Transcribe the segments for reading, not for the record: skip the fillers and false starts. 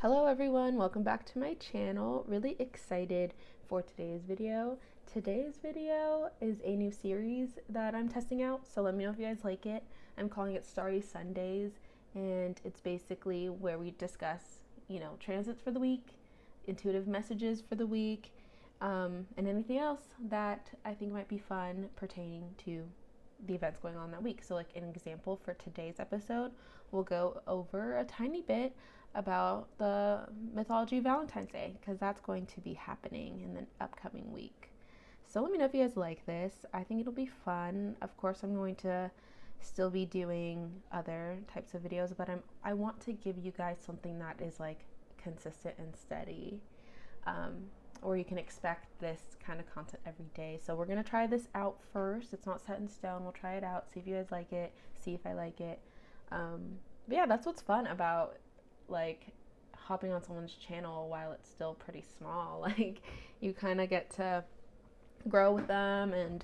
Hello everyone, welcome back to my channel. Really excited for today's video. Today's video is a new series that I'm testing out, so let me know if you guys like it. I'm calling it STARRY Sundays, and it's basically where we discuss, transits for the week, intuitive messages for the week, and anything else that I think might be fun pertaining to the events going on that week. So like an example for today's episode, we'll go over a tiny bit about the mythology of Valentine's Day, because that's going to be happening in the upcoming week. So let me know if you guys like this. I think it'll be fun. Of course, I'm going to still be doing other types of videos, but I want to give you guys something that is like consistent and steady, or you can expect this kind of content every day. So we're gonna try this out first. It's not set in stone. We'll try it out, see if you guys like it, see if I like it. But yeah, that's what's fun about like hopping on someone's channel while it's still pretty small. Like you kind of get to grow with them, and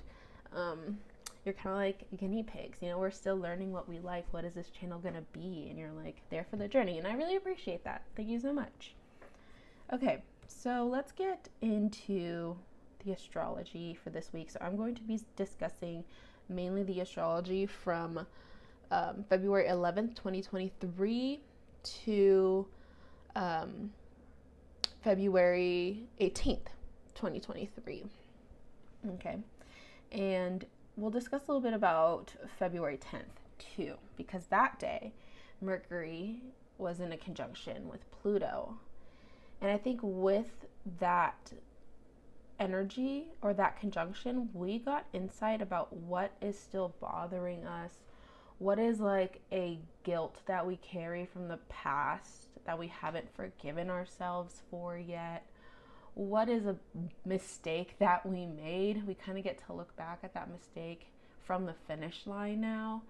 you're kind of like guinea pigs. We're still learning what we like. What is this channel gonna be? And you're like there for the journey, and I really appreciate that. Thank you so much. Okay, so let's get into the astrology for this week. So I'm going to be discussing mainly the astrology from February 11th, 2023 to February 18th, 2023. Okay, and we'll discuss a little bit about February 10th too, because that day Mercury was in a conjunction with Pluto. And I think with that energy or that conjunction, we got insight about what is still bothering us, what is like a guilt that we carry from the past that we haven't forgiven ourselves for yet, what is a mistake that we made. We kind of get to look back at that mistake from the finish line now,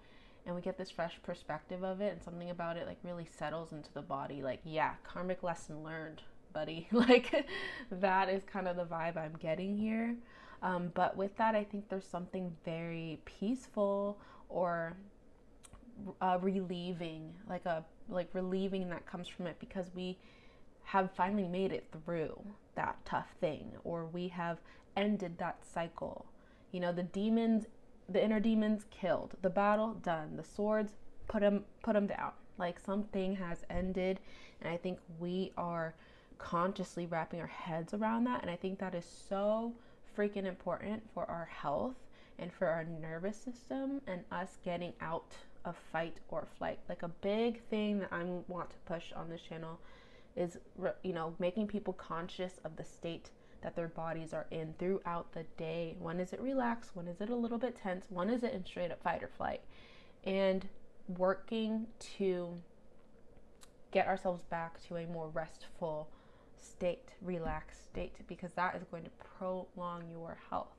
and we get this fresh perspective of it, and something about it like really settles into the body. Like, yeah, karmic lesson learned, buddy. Like that is kind of the vibe I'm getting here. But with that, I think there's something very peaceful or relieving, relieving that comes from it, because we have finally made it through that tough thing, or we have ended that cycle. The demons, the inner demons killed, the battle done, the swords put them down. Like something has ended, and I think we are consciously wrapping our heads around that, and I think that is so freaking important for our health and for our nervous system and us getting out of fight or flight. Like a big thing that I want to push on this channel is making people conscious of the state that their bodies are in throughout the day. When is it relaxed? When is it a little bit tense? When is it in straight up fight or flight? And working to get ourselves back to a more restful state, relaxed state, because that is going to prolong your health.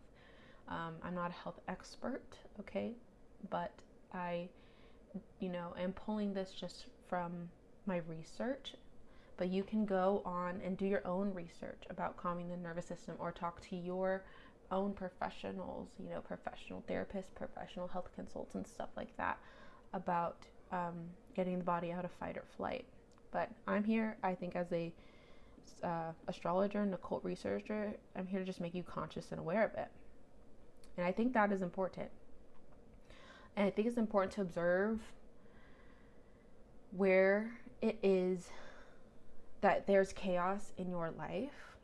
I'm not a health expert, okay, but I am pulling this just from my research. But you can go on and do your own research about calming the nervous system, or talk to your own professionals, professional therapists, professional health consultants, stuff like that, about getting the body out of fight or flight. But I'm here, I think, as a astrologer and occult researcher, I'm here to just make you conscious and aware of it. And I think that is important. And I think it's important to observe where it is that there's chaos in your life.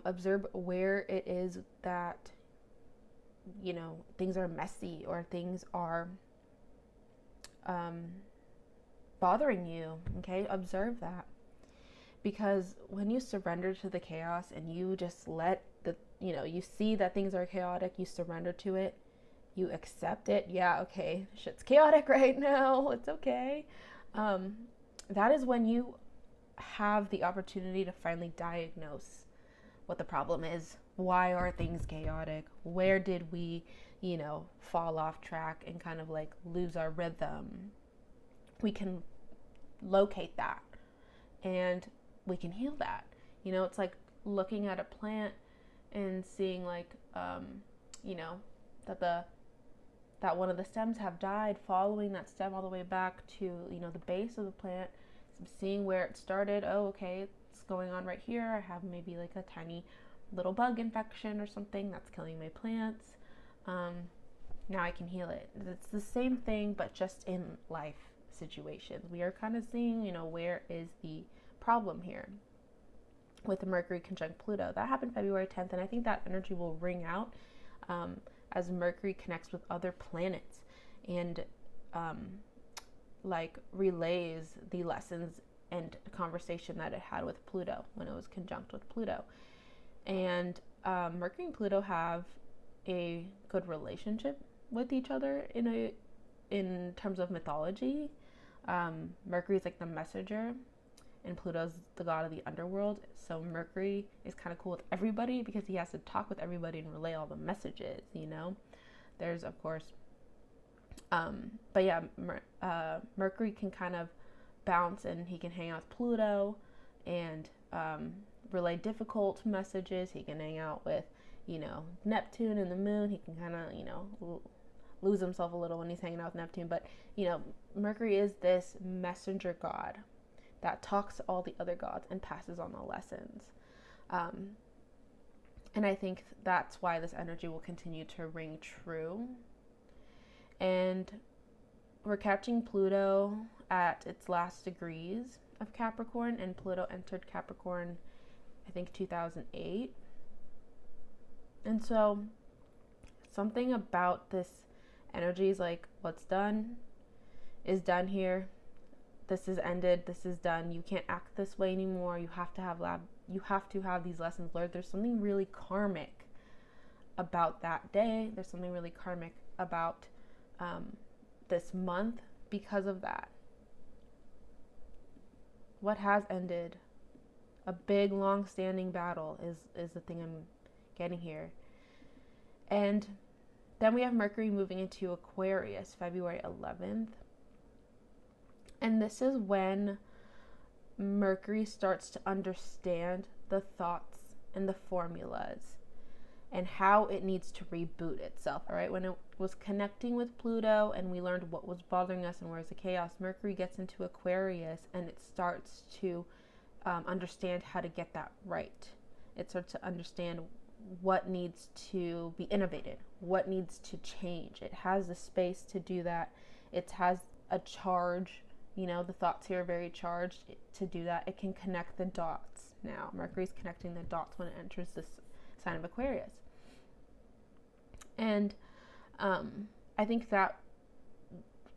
Observe where it is that, things are messy, or things are bothering you. Okay, observe that. Because when you surrender to the chaos and you just let you see that things are chaotic, you surrender to it, you accept it. Yeah, okay, shit's chaotic right now. It's okay. That is when you have the opportunity to finally diagnose what the problem is. Why are things chaotic? Where did we, fall off track and kind of like lose our rhythm? We can locate that, and we can heal that. It's like looking at a plant and seeing like, that one of the stems have died, following that stem all the way back to, the base of the plant, seeing where it started. Oh, okay, it's going on right here. I have maybe like a tiny little bug infection or something that's killing my plants. Now I can heal it. It's the same thing, but just in life situations. We are kind of seeing, where is the problem here with Mercury conjunct Pluto. That happened February 10th, and I think that energy will ring out as Mercury connects with other planets and like relays the lessons and conversation that it had with Pluto when it was conjunct with Pluto. And Mercury and Pluto have a good relationship with each other in terms of mythology. Mercury is like the messenger, and Pluto's the god of the underworld. So Mercury is kind of cool with everybody because he has to talk with everybody and relay all the messages. There's of course, but yeah, Mercury can kind of bounce, and he can hang out with Pluto and relay difficult messages. He can hang out with Neptune and the moon. He can kind of lose himself a little when he's hanging out with Neptune, but Mercury is this messenger god that talks to all the other gods and passes on the lessons. And I think that's why this energy will continue to ring true. And we're catching Pluto at its last degrees of Capricorn, and Pluto entered Capricorn, I think, 2008. And so something about this energy is like, what's done is done here. This is ended. This is done. You can't act this way anymore. You have to have these lessons learned. There's something really karmic about that day. There's something really karmic about this month because of that. What has ended? A big, long-standing battle is the thing I'm getting here. And then we have Mercury moving into Aquarius, February 11th. And this is when Mercury starts to understand the thoughts and the formulas and how it needs to reboot itself, all right? When it was connecting with Pluto and we learned what was bothering us and where's the chaos, Mercury gets into Aquarius and it starts to understand how to get that right. It starts to understand what needs to be innovated, what needs to change. It has the space to do that. It has a charge. The thoughts here are very charged to do that. It can connect the dots now. Mercury's connecting the dots when it enters this sign of Aquarius. And I think that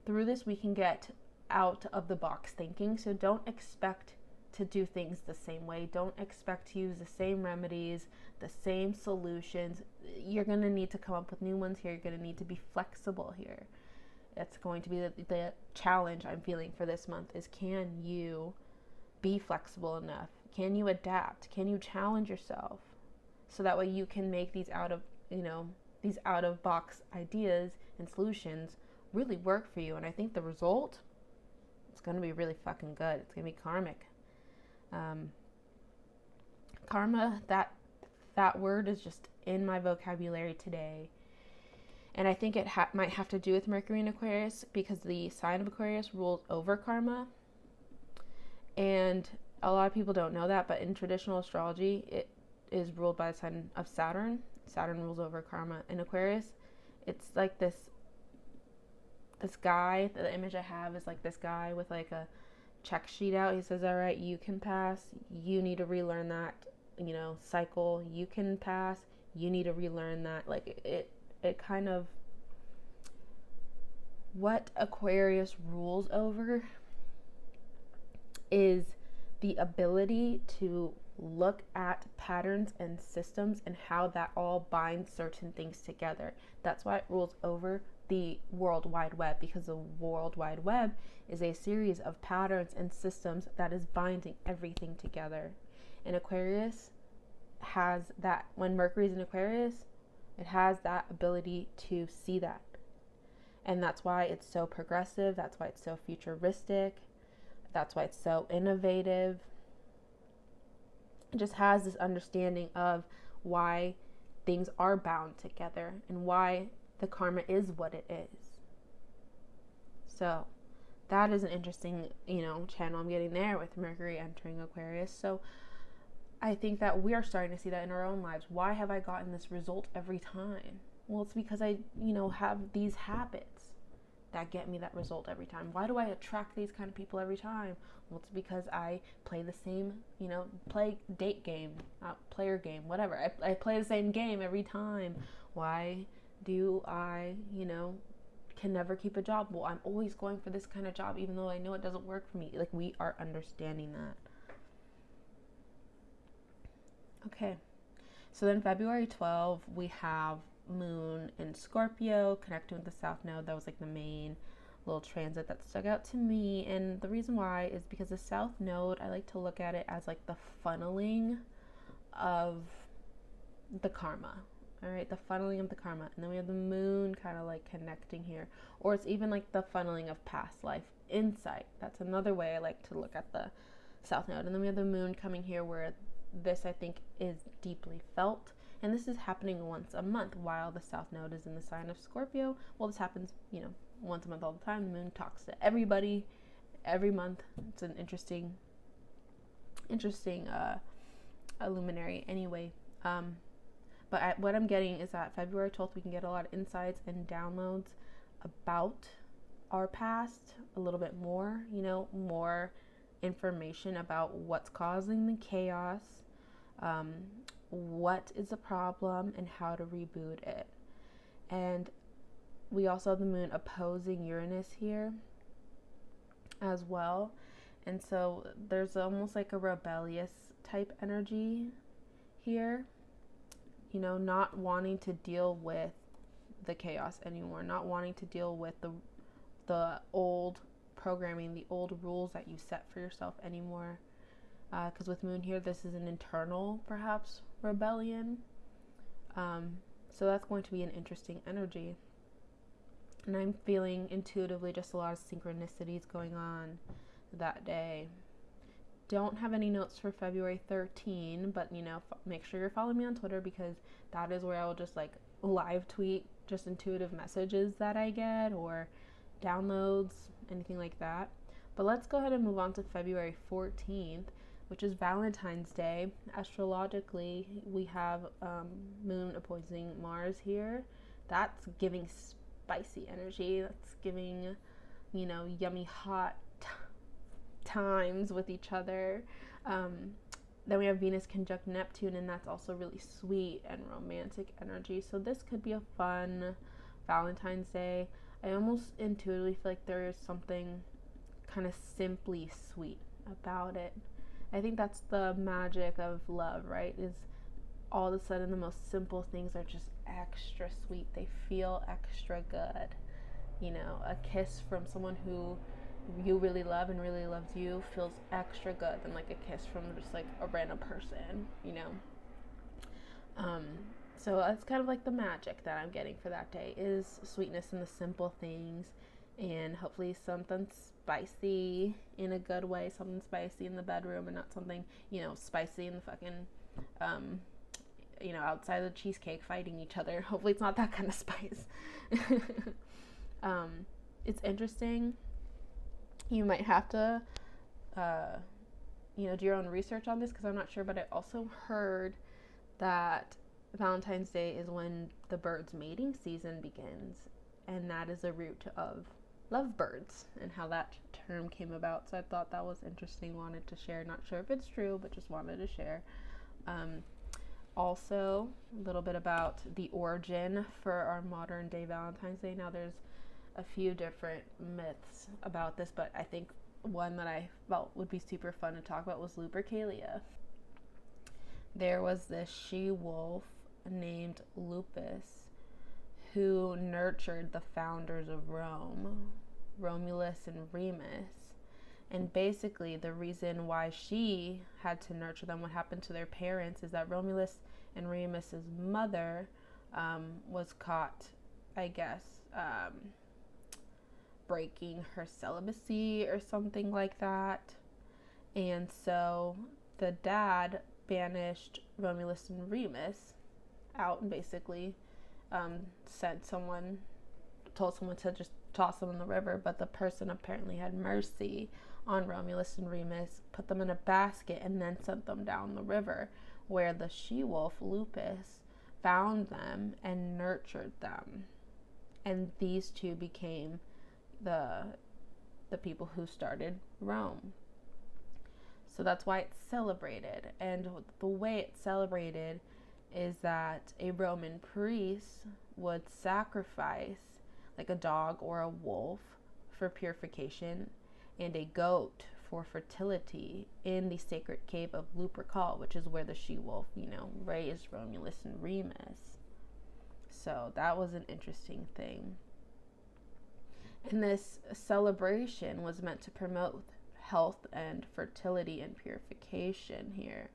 through this we can get out of the box thinking. So don't expect to do things the same way. Don't expect to use the same remedies, the same solutions. You're going to need to come up with new ones here. You're going to need to be flexible here. That's going to be the challenge I'm feeling for this month is, can you be flexible enough? Can you adapt? Can you challenge yourself? So that way you can make these out of box ideas and solutions really work for you. And I think the result, it's going to be really fucking good. It's going to be karmic. Karma, that word is just in my vocabulary today. And I think it might have to do with Mercury in Aquarius because the sign of Aquarius rules over karma. And a lot of people don't know that, but in traditional astrology, it is ruled by the sign of Saturn. Saturn rules over karma. In Aquarius, it's like this guy, the image I have is like this guy with like a check sheet out. He says, all right, you can pass. You need to relearn that, cycle. You can pass. You need to relearn that. Like it kind of, what Aquarius rules over is the ability to look at patterns and systems and how that all binds certain things together. That's why it rules over the World Wide Web, because the World Wide Web is a series of patterns and systems that is binding everything together. And Aquarius has that. When Mercury's in Aquarius, it has that ability to see that. And that's why it's so progressive. That's why it's so futuristic. That's why it's so innovative. It just has this understanding of why things are bound together and why the karma is what it is. So that is an interesting, channel I'm getting there with Mercury entering Aquarius. So I think that we are starting to see that in our own lives. Why have I gotten this result every time? Well, it's because I, have these habits that get me that result every time. Why do I attract these kind of people every time? Well, it's because I play the same, date game, player game, whatever. I play the same game every time. Why do I, can never keep a job? Well, I'm always going for this kind of job, even though I know it doesn't work for me. Like, we are understanding that. Okay, so then February 12th, we have Moon in Scorpio connecting with the South Node. That was like the main little transit that stuck out to me. And the reason why is because the South Node, I like to look at it as like the funneling of the karma. All right, the funneling of the karma. And then we have the Moon kind of like connecting here. Or it's even like the funneling of past life insight. That's another way I like to look at the South Node. And then we have the Moon coming here where this, I think, is deeply felt. And this is happening once a month while the South Node is in the sign of Scorpio. Well, this happens, once a month all the time. The Moon talks to everybody every month. It's an interesting luminary anyway. But what I'm getting is that February 12th, we can get a lot of insights and downloads about our past, a little bit more, more information about what's causing the chaos, what is the problem, and how to reboot it. And we also have the Moon opposing Uranus here as well. And so there's almost like a rebellious type energy here, not wanting to deal with the chaos anymore, not wanting to deal with the old programming, the old rules that you set for yourself anymore. Because with Moon here, this is an internal, perhaps, rebellion. So that's going to be an interesting energy. And I'm feeling intuitively just a lot of synchronicities going on that day. Don't have any notes for February 13, but, make sure you're following me on Twitter, because that is where I will just, live tweet just intuitive messages that I get, or downloads, anything like that. But let's go ahead and move on to February 14th, which is Valentine's Day. Astrologically, we have Moon opposing Mars here. That's giving spicy energy. That's giving, yummy, hot times with each other. Then we have Venus conjunct Neptune, and that's also really sweet and romantic energy. So this could be a fun Valentine's Day. I almost intuitively feel like there is something kind of simply sweet about it. I think that's the magic of love, right? Is all of a sudden the most simple things are just extra sweet. They feel extra good. A kiss from someone who you really love and really loves you feels extra good than like a kiss from just like a random person, So that's kind of like the magic that I'm getting for that day, is sweetness in the simple things, and hopefully something spicy in a good way, something spicy in the bedroom, and not something, spicy in the fucking, outside the cheesecake fighting each other. Hopefully it's not that kind of spice. It's interesting. You might have to, do your own research on this, because I'm not sure, but I also heard that Valentine's Day is when the bird's mating season begins, and that is a root of lovebirds and how that term came about. So I thought that was interesting, wanted to share. Not sure if it's true, but just wanted to share. Also, a little bit about the origin for our modern day Valentine's Day. Now, there's a few different myths about this, but I think one that I felt would be super fun to talk about was Lupercalia. There was this she-wolf named Lupus who nurtured the founders of Rome, Romulus and Remus. And basically the reason why she had to nurture them, what happened to their parents, is that Romulus and Remus's mother was caught, I guess, breaking her celibacy or something like that. And so the dad banished Romulus and Remus out, and basically told someone to just toss them in the river, but the person apparently had mercy on Romulus and Remus, put them in a basket, and then sent them down the river, where the she-wolf, Lupus, found them and nurtured them. And these two became the people who started Rome. So that's why it's celebrated. And the way it's celebrated is that a Roman priest would sacrifice like a dog or a wolf for purification, and a goat for fertility in the sacred cave of Lupercalia, which is where the she-wolf, raised Romulus and Remus. So that was an interesting thing. And this celebration was meant to promote health and fertility and purification here.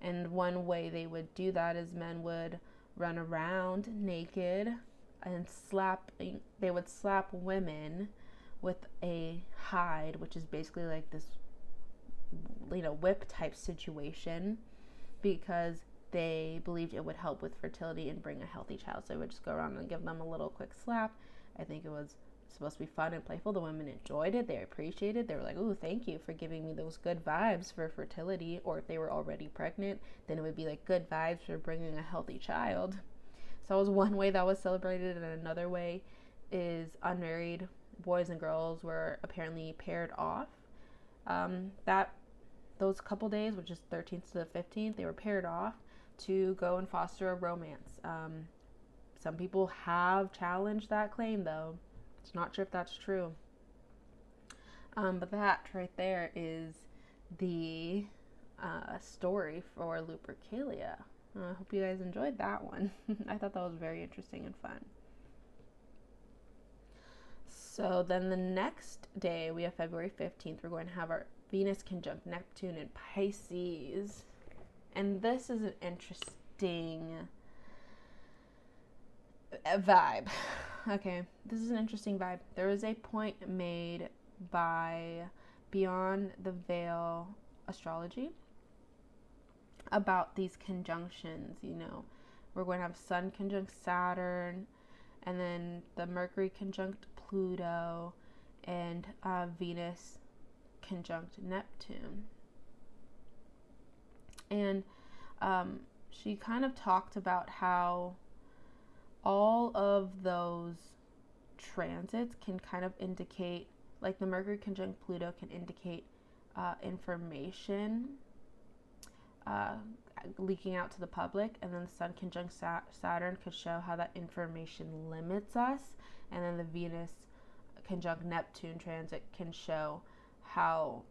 And one way they would do that is men would run around naked and they would slap women with a hide, which is basically like this, whip type situation, because they believed it would help with fertility and bring a healthy child. So they would just go around and give them a little quick slap. I think it was supposed to be fun and playful. The women enjoyed it. They appreciated it. They were like, ooh, thank you for giving me those good vibes for fertility. Or if they were already pregnant, then it would be like good vibes for bringing a healthy child. So that was one way that was celebrated. And another way is unmarried boys and girls were apparently paired off. Those couple days, which is 13th to the 15th, they were paired off to go and foster a romance. Some people have challenged that claim, though. It's not sure if that's true. But that right there is the story for Lupercalia. I hope you guys enjoyed that one. I thought that was very interesting and fun. So then the next day, we have February 15th, we're going to have our Venus conjunct Neptune in Pisces. And this is an interesting vibe. Okay, this is an interesting vibe. There is a point made by Beyond the Veil Astrology about these conjunctions. We're going to have Sun conjunct Saturn, and then the Mercury conjunct Pluto, and Venus conjunct Neptune. And she kind of talked about how all of those transits can kind of indicate, like the Mercury conjunct Pluto can indicate information leaking out to the public, and then the Sun conjunct Saturn could show how that information limits us, and then the Venus conjunct Neptune transit can show how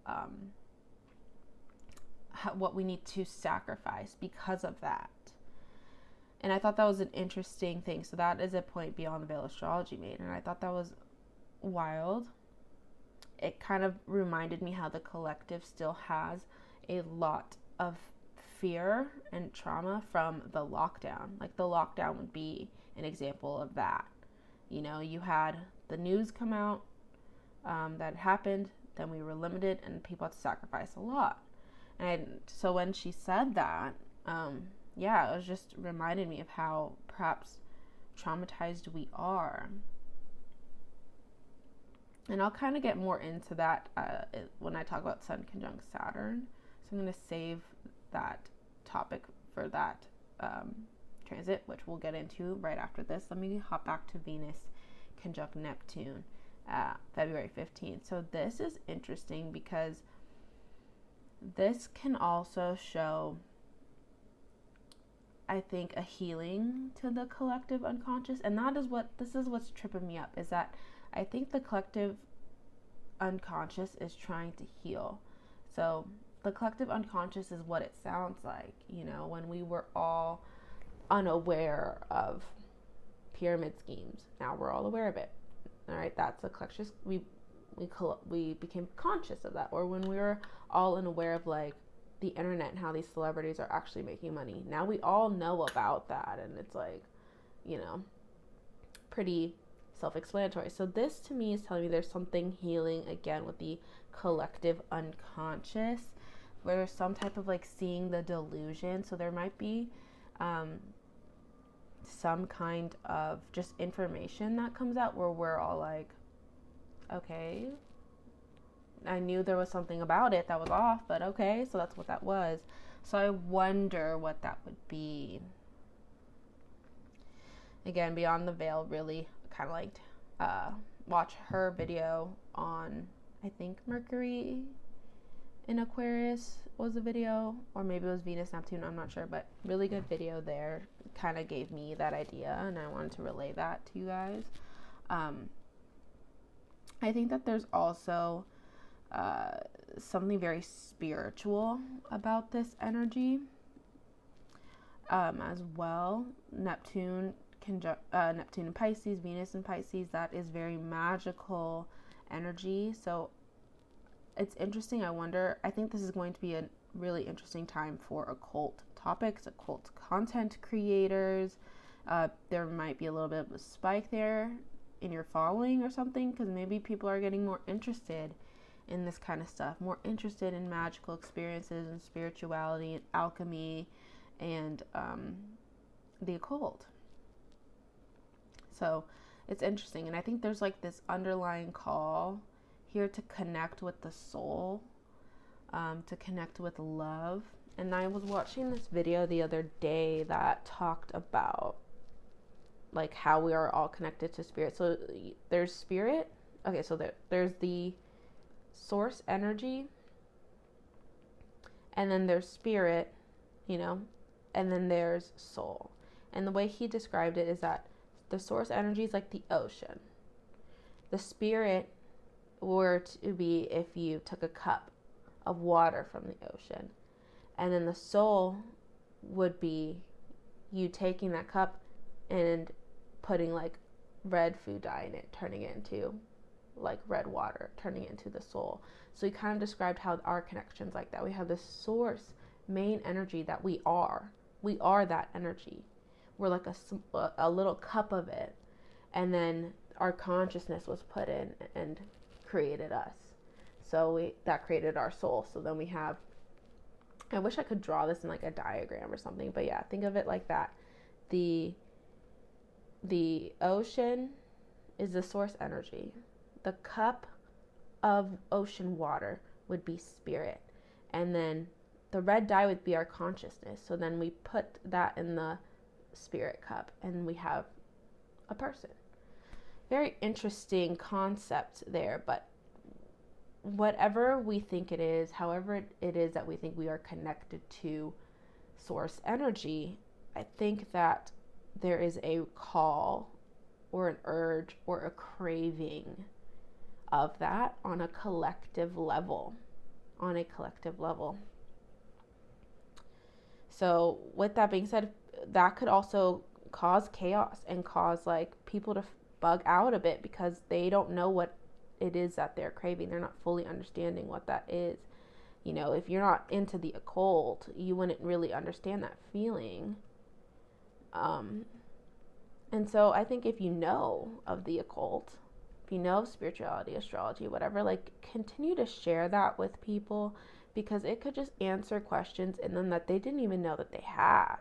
what we need to sacrifice because of that. And I thought that was an interesting thing. So that is a point Beyond the Veil Astrology made, and I thought that was wild. It kind of reminded me how the collective still has a lot of fear and trauma from the lockdown. Like the lockdown would be an example of that. You had the news come out that happened, then we were limited, and people had to sacrifice a lot. And so when she said that, it was just reminded me of how perhaps traumatized we are. And I'll kind of get more into that when I talk about Sun conjunct Saturn. So I'm going to save that topic for that transit, which we'll get into right after this. Let me hop back to Venus conjunct Neptune, February 15th. So this is interesting because this can also show, I think, a healing to the collective unconscious. And this is what's tripping me up, is that I think the collective unconscious is trying to heal. So the collective unconscious is what it sounds like, when we were all unaware of pyramid schemes. Now we're all aware of it. All right, that's the collective. We became conscious of that. Or when we were all unaware of like the internet and how these celebrities are actually making money. Now we all know about that, and it's like, pretty self-explanatory. So this to me is telling me there's something healing again with the collective unconscious, where there's some type of like seeing the delusion. So there might be some kind of just information that comes out where we're all like, okay, I knew there was something about it that was off, but okay, so that's what that was. So I wonder what that would be. Again, Beyond the Veil really kind of liked watch her video on, I think, Mercury in Aquarius was a video, or maybe it was Venus, Neptune, I'm not sure, but really good video there. Kind of gave me that idea, and I wanted to relay that to you guys. I think that there's also something very spiritual about this energy as well. Neptune in Pisces, Venus in Pisces, that is very magical energy. So it's interesting. I think this is going to be a really interesting time for occult topics, occult content creators. There might be a little bit of a spike there in your following or something, because maybe people are getting more interested in this kind of stuff, more interested in magical experiences and spirituality and alchemy and the occult. So it's interesting, and I think there's like this underlying call here to connect with the soul, to connect with love. And I was watching this video the other day that talked about like how we are all connected to spirit. So there's spirit. Okay, so there's the source energy, and then there's spirit, and then there's soul. And the way he described it is that the source energy is like the ocean. The spirit were to be if you took a cup of water from the ocean. And then the soul would be you taking that cup and putting like red food dye in it, turning it into like red water, turning it into the soul. So he kind of described how our connection's like that. We have this source, main energy that we are. We are that energy. We're like a little cup of it. And then our consciousness was put in and created us. So that created our soul. So then we have, I wish I could draw this in like a diagram or something, but yeah, think of it like that. The ocean is the source energy. The cup of ocean water would be spirit. And then the red dye would be our consciousness. So then we put that in the spirit cup and we have a person. Very interesting concept there, but whatever we think it is, however it is that we think we are connected to source energy, I think that there is a call or an urge or a craving of that on a collective level. So with that being said, that could also cause chaos and cause like people to bug out a bit because they don't know what it is that they're craving. They're not fully understanding what that is. If you're not into the occult, you wouldn't really understand that feeling. And so I think if you know of the occult, if you know of spirituality, astrology, whatever, like continue to share that with people, because it could just answer questions in them that they didn't even know that they had.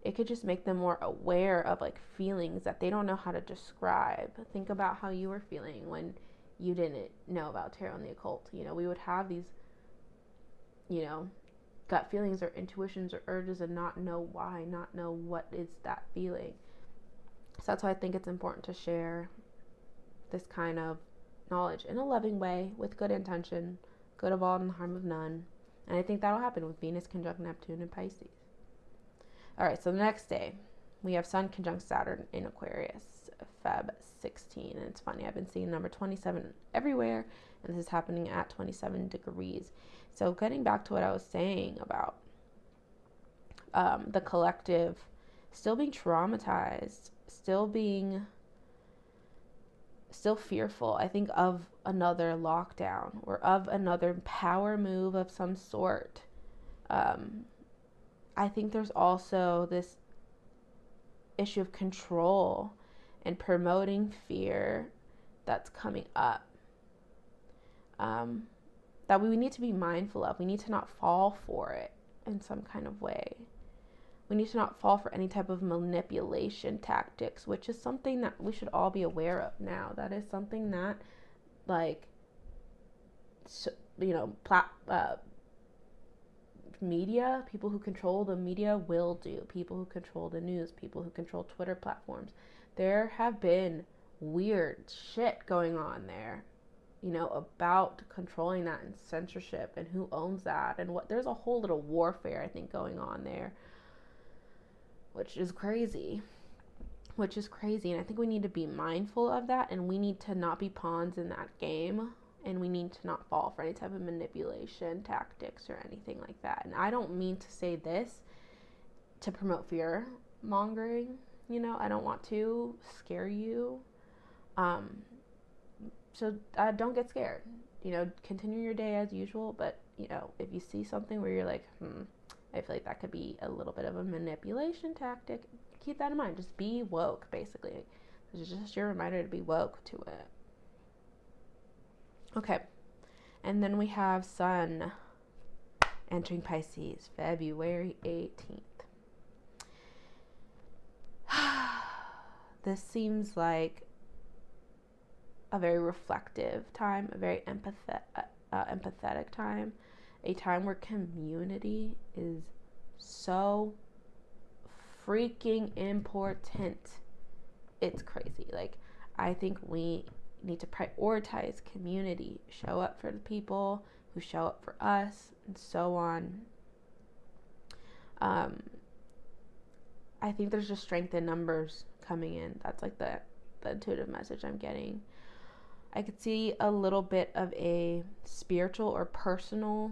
It could just make them more aware of like feelings that they don't know how to describe. Think about how you were feeling when you didn't know about tarot and the occult. We would have these, gut feelings or intuitions or urges and not know why, not know what is that feeling. So that's why I think it's important to share this kind of knowledge in a loving way with good intention, good of all and harm of none. And I think that'll happen with Venus conjunct Neptune in Pisces. All right, so the next day, we have Sun conjunct Saturn in Aquarius, Feb 16. And it's funny, I've been seeing number 27 everywhere, and this is happening at 27 degrees. So getting back to what I was saying about the collective still being traumatized, still fearful, I think, of another lockdown or of another power move of some sort. I think there's also this issue of control and promoting fear that's coming up, that we need to be mindful of. We need to not fall for it in some kind of way. We need to not fall for any type of manipulation tactics, which is something that we should all be aware of now. That is something that like, media, people who control the media will do, people who control the news, people who control Twitter platforms. There have been weird shit going on there, about controlling that and censorship and who owns that and what. There's a whole little warfare, I think, going on there, which is crazy. And I think we need to be mindful of that, and we need to not be pawns in that game, and we need to not fall for any type of manipulation tactics or anything like that. And I don't mean to say this to promote fear mongering, I don't want to scare you. So don't get scared, continue your day as usual. But, if you see something where you're like, I feel like that could be a little bit of a manipulation tactic, keep that in mind. Just be woke, basically. It's just your reminder to be woke to it. Okay. And then we have Sun entering Pisces, February 18th. This seems like a very reflective time, a very empathetic time, a time where community is so freaking important. It's crazy. Like, I think we need to prioritize community, show up for the people who show up for us, and so on. I think there's just strength in numbers coming in. That's like the intuitive message I'm getting. I could see a little bit of a spiritual or personal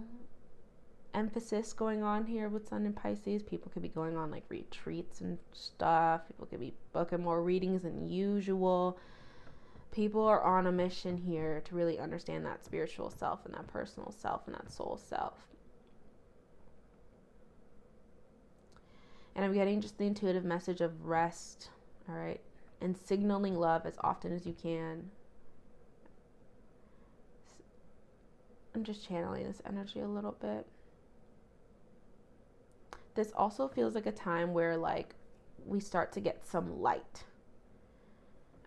emphasis going on here with Sun and Pisces. People could be going on like retreats and stuff. People could be booking more readings than usual. People are on a mission here to really understand that spiritual self and that personal self and that soul self. And I'm getting just the intuitive message of rest, all right? And signaling love as often as you can. I'm just channeling this energy a little bit. This also feels like a time where, like, we start to get some light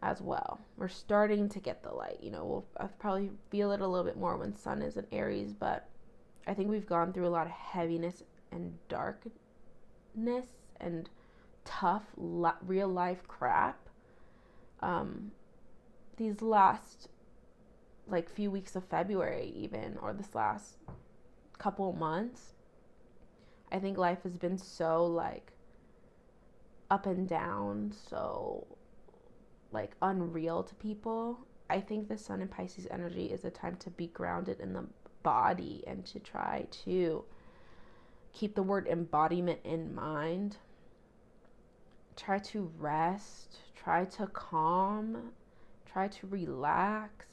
as well. We're starting to get the light. We'll probably feel it a little bit more when Sun is in Aries, but I think we've gone through a lot of heaviness and darkness and tough real life crap these last few weeks of February, even, or this last couple months. I think life has been so up and down, so unreal to people. I think the Sun and Pisces energy is a time to be grounded in the body and to try to keep the word embodiment in mind. Try to rest, try to calm, try to relax,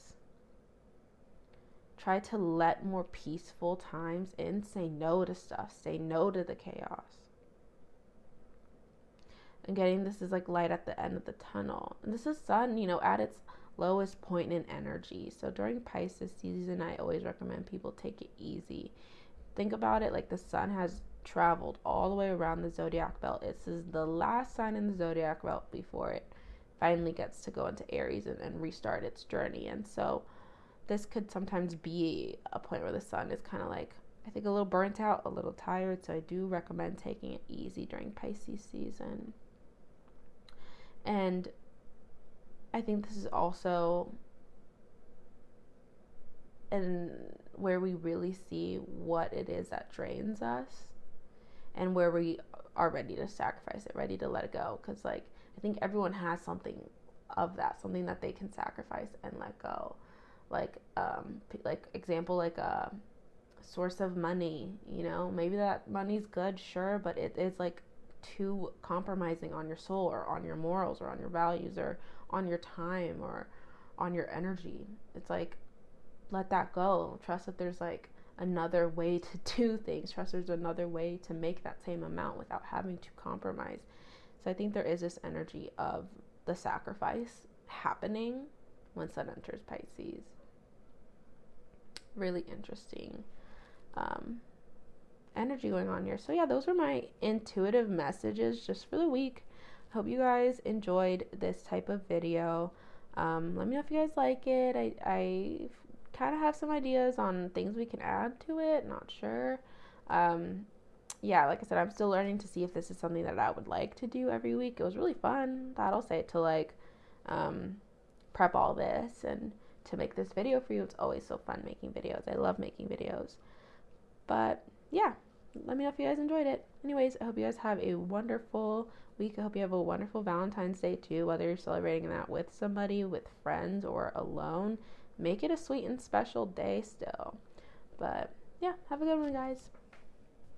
try to let more peaceful times in. Say no to stuff, say no to the chaos. And getting this is light at the end of the tunnel. And this is Sun, at its lowest point in energy. So during Pisces season, I always recommend people take it easy. Think about it the Sun has traveled all the way around the zodiac belt. This is the last sign in the zodiac belt before it finally gets to go into Aries and restart its journey. And so this could sometimes be a point where the Sun is kind of I think a little burnt out, a little tired. So I do recommend taking it easy during Pisces season. And I think this is also where we really see what it is that drains us and where we are ready to sacrifice it, ready to let it go. Because I think everyone has something of that, something that they can sacrifice and let go. Example, a source of money, maybe that money's good, sure, but it is too compromising on your soul or on your morals or on your values or on your time or on your energy. It's let that go. Trust that there's another way to do things. Trust there's another way to make that same amount without having to compromise. So I think there is this energy of the sacrifice happening when Sun enters Pisces. Really interesting energy going on here. So yeah, those were my intuitive messages just for the week. Hope you guys enjoyed this type of video. Let me know if you guys like it. I kind of have some ideas on things we can add to it. Not sure. Yeah, like I said, I'm still learning to see if this is something that I would like to do every week. It was really fun, that I'll say, to like prep all this and to make this video for you. It's always so fun making videos. I love making videos. But yeah, let me know if you guys enjoyed it. Anyways, I hope you guys have a wonderful week. I hope you have a wonderful Valentine's Day too, whether you're celebrating that with somebody, with friends, or alone. Make it a sweet and special day still. But yeah, have a good one, guys.